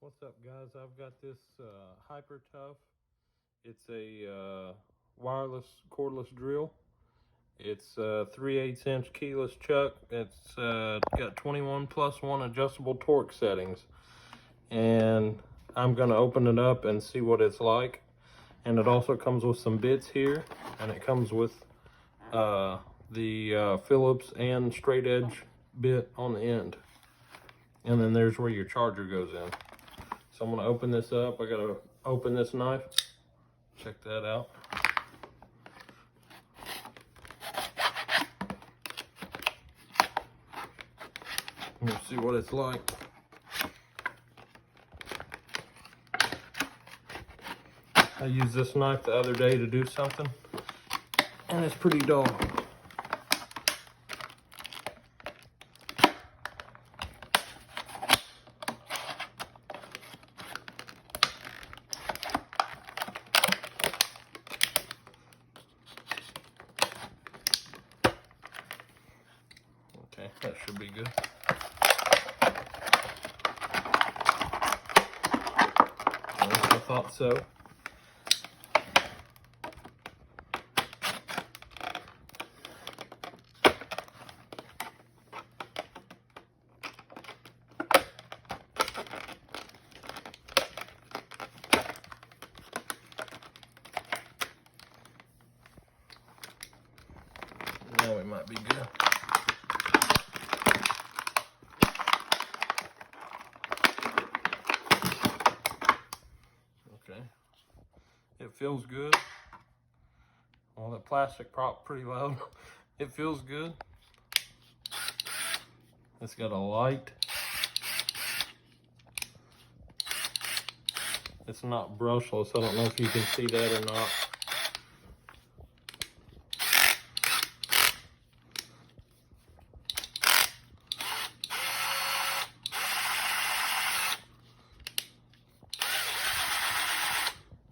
What's up, guys? I've got this Hyper Tough. It's a wireless cordless drill. It's 3/8 inch keyless chuck. It's got 21+1 adjustable torque settings, and I'm gonna open it up and see what it's like. And it also comes with some bits here, and it comes with the Phillips and straight edge bit on the end, and then there's where your charger goes in. So I'm gonna open this up. I gotta open this knife. Check that out. Let's see what it's like. I used this knife the other day to do something, and it's pretty dull. Okay, that should be good. I thought so. Now we might be good. Okay, it feels good. Well, the plastic prop pretty loud. It feels good. It's got a light. It's not brushless. I don't know if you can see that or not.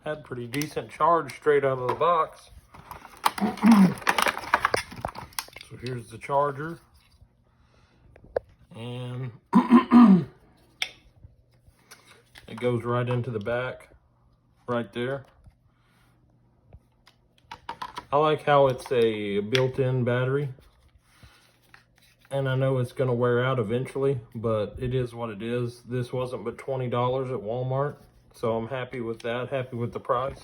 Had pretty decent charge straight out of the box. So here's the charger, and it goes right into the back right there. I like how it's a built-in battery, and I know it's going to wear out eventually, but it is what it is. This wasn't but $20 at Walmart, so I'm happy with that, happy with the price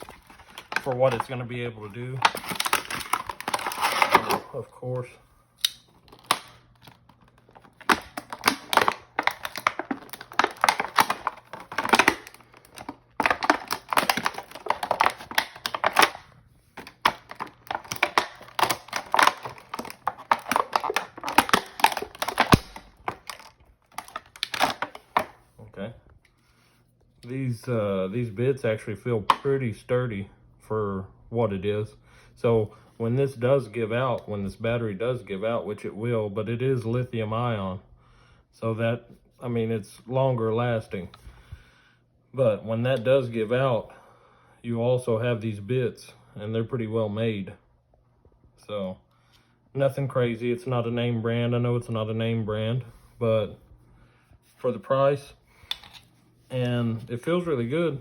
for what it's going to be able to do. Of course. Okay. These bits actually feel pretty sturdy for what it is. So when this does give out, when this battery does give out, which it will, but it is lithium ion, so that, I mean, it's longer lasting. But when that does give out, you also have these bits, and they're pretty well made. So nothing crazy. It's not a name brand. I know it's not a name brand, but for the price, and it feels really good.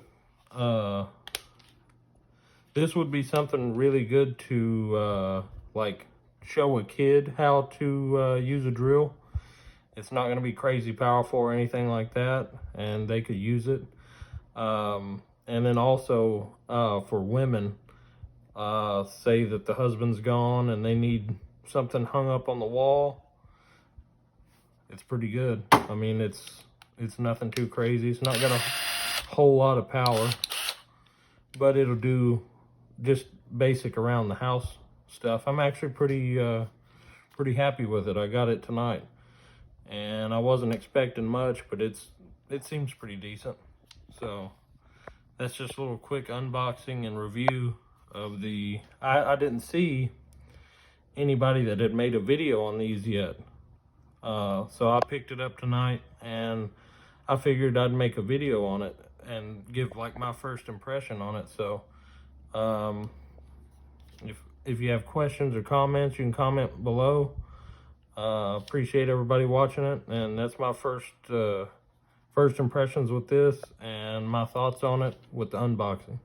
This would be something really good to like show a kid how to use a drill. It's not going to be crazy powerful or anything like that, and they could use it. And then also for women, say that the husband's gone and they need something hung up on the wall. It's pretty good. I mean, it's nothing too crazy. It's not got a whole lot of power, but it'll do just basic around the house stuff. I'm actually pretty happy with it. I got it tonight, and I wasn't expecting much, but it seems pretty decent. So that's just a little quick unboxing and review of the, I didn't see anybody that had made a video on these yet. So I picked it up tonight, and I figured I'd make a video on it and give like my first impression on it. So if you have questions or comments, you can comment below. Appreciate everybody watching it, and that's my first first impressions with this and my thoughts on it with the unboxing.